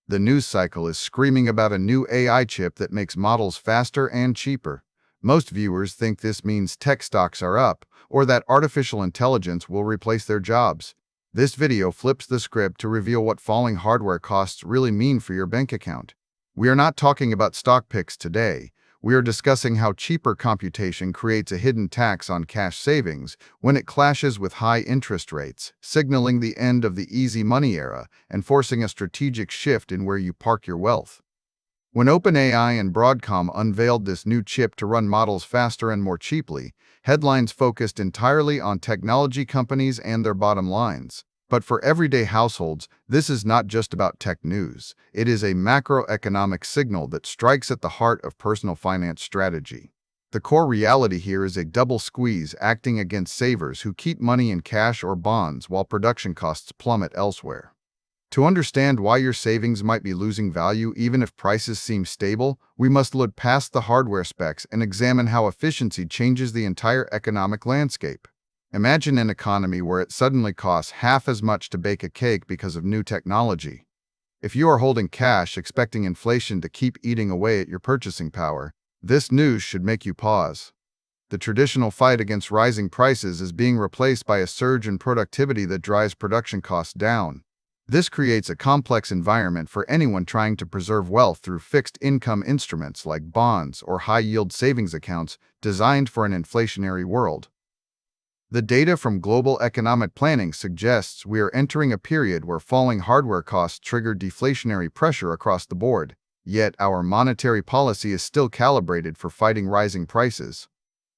The news cycle is screaming about a new AI chip that makes models faster and cheaper. Most viewers think this means tech stocks are up, or that artificial intelligence will replace their jobs. This video flips the script to reveal what falling hardware costs really mean for your bank account. We are not talking about stock picks today. We are discussing how cheaper computation creates a hidden tax on cash savings when it clashes with high interest rates, signaling the end of the easy money era and forcing a strategic shift in where you park your wealth. When OpenAI and Broadcom unveiled this new chip to run models faster and more cheaply, headlines focused entirely on technology companies and their bottom lines. But for everyday households, this is not just about tech news. It is a macroeconomic signal that strikes at the heart of personal finance strategy. The core reality here is a double squeeze acting against savers who keep money in cash or bonds while production costs plummet elsewhere. To understand why your savings might be losing value even if prices seem stable, we must look past the hardware specs and examine how efficiency changes the entire economic landscape. Imagine an economy where it suddenly costs half as much to bake a cake because of new technology. If you are holding cash expecting inflation to keep eating away at your purchasing power, this news should make you pause. The traditional fight against rising prices is being replaced by a surge in productivity that drives production costs down. This creates a complex environment for anyone trying to preserve wealth through fixed income instruments like bonds or high-yield savings accounts designed for an inflationary world. The data from global economic planning suggests we are entering a period where falling hardware costs trigger deflationary pressure across the board, yet our monetary policy is still calibrated for fighting rising prices.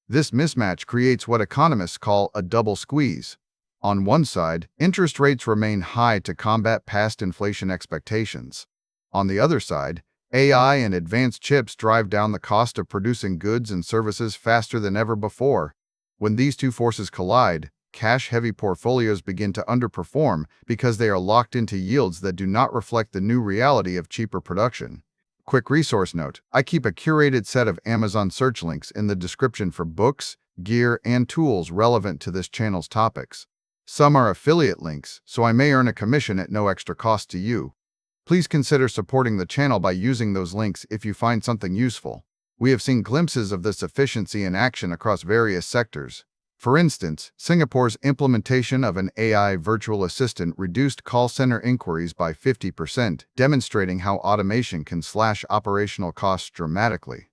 This mismatch creates what economists call a double squeeze. On one side, interest rates remain high to combat past inflation expectations. On the other side, AI and advanced chips drive down the cost of producing goods and services faster than ever before. When these two forces collide, cash-heavy portfolios begin to underperform because they are locked into yields that do not reflect the new reality of cheaper production. Quick resource note: I keep a curated set of Amazon search links in the description for books, gear, and tools relevant to this channel's topics. Some are affiliate links, so I may earn a commission at no extra cost to you. Please consider supporting the channel by using those links if you find something useful. We have seen glimpses of this efficiency in action across various sectors. For instance, Singapore's implementation of an AI virtual assistant reduced call center inquiries by 50%, demonstrating how automation can slash operational costs dramatically.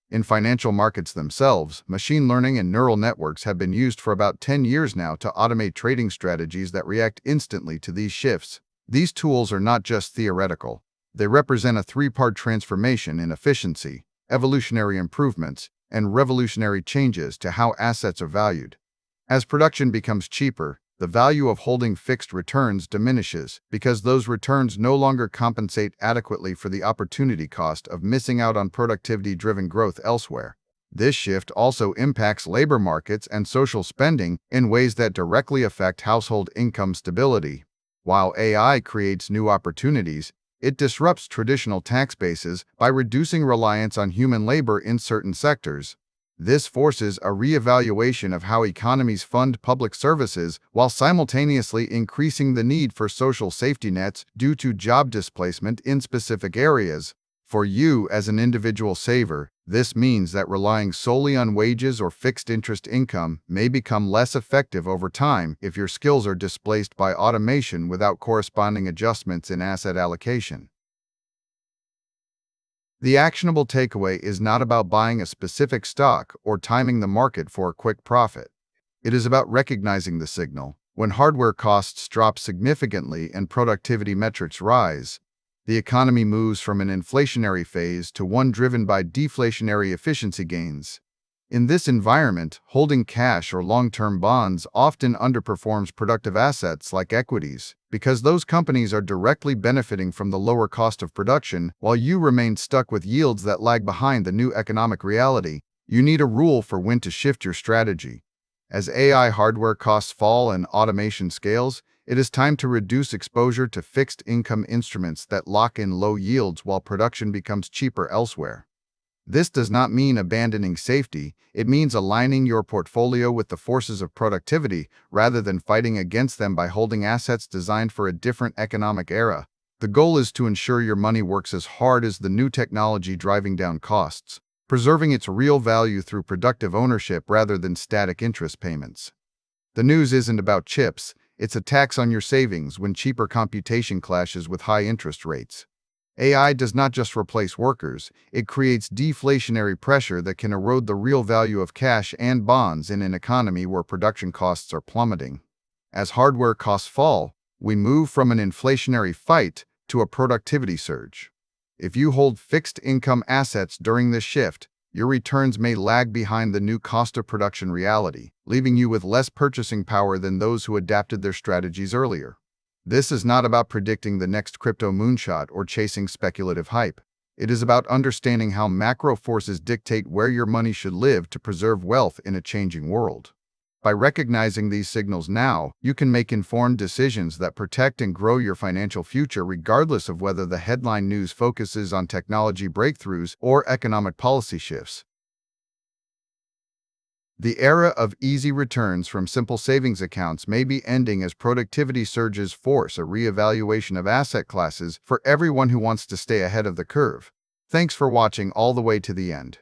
In financial markets themselves, machine learning and neural networks have been used for about 10 years now to automate trading strategies that react instantly to these shifts. These tools are not just theoretical. They represent a three-part transformation in efficiency, evolutionary improvements, and revolutionary changes to how assets are valued. As production becomes cheaper, the value of holding fixed returns diminishes because those returns no longer compensate adequately for the opportunity cost of missing out on productivity-driven growth elsewhere. This shift also impacts labor markets and social spending in ways that directly affect household income stability. While AI creates new opportunities, it disrupts traditional tax bases by reducing reliance on human labor in certain sectors. This forces a reevaluation of how economies fund public services while simultaneously increasing the need for social safety nets due to job displacement in specific areas. For you as an individual saver, this means that relying solely on wages or fixed interest income may become less effective over time if your skills are displaced by automation without corresponding adjustments in asset allocation. The actionable takeaway is not about buying a specific stock or timing the market for a quick profit. It is about recognizing the signal. When hardware costs drop significantly and productivity metrics rise, the economy moves from an inflationary phase to one driven by deflationary efficiency gains. In this environment, holding cash or long-term bonds often underperforms productive assets like equities, because those companies are directly benefiting from the lower cost of production while you remain stuck with yields that lag behind the new economic reality. You need a rule for when to shift your strategy. As AI hardware costs fall and automation scales, it is time to reduce exposure to fixed income instruments that lock in low yields while production becomes cheaper elsewhere. This does not mean abandoning safety. It means aligning your portfolio with the forces of productivity rather than fighting against them by holding assets designed for a different economic era. The goal is to ensure your money works as hard as the new technology driving down costs, preserving its real value through productive ownership rather than static interest payments. The news isn't about chips, it's a tax on your savings when cheaper computation clashes with high interest rates. AI does not just replace workers, it creates deflationary pressure that can erode the real value of cash and bonds in an economy where production costs are plummeting. As hardware costs fall, we move from an inflationary fight to a productivity surge. If you hold fixed income assets during this shift, your returns may lag behind the new cost of production reality, leaving you with less purchasing power than those who adapted their strategies earlier. This is not about predicting the next crypto moonshot or chasing speculative hype. It is about understanding how macro forces dictate where your money should live to preserve wealth in a changing world. By recognizing these signals now, you can make informed decisions that protect and grow your financial future regardless of whether the headline news focuses on technology breakthroughs or economic policy shifts. The era of easy returns from simple savings accounts may be ending as productivity surges force a reevaluation of asset classes for everyone who wants to stay ahead of the curve. Thanks for watching all the way to the end.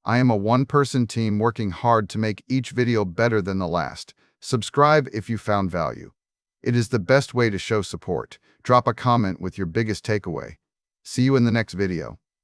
I am a one-person team working hard to make each video better than the last. Subscribe if you found value. It is the best way to show support. Drop a comment with your biggest takeaway. See you in the next video.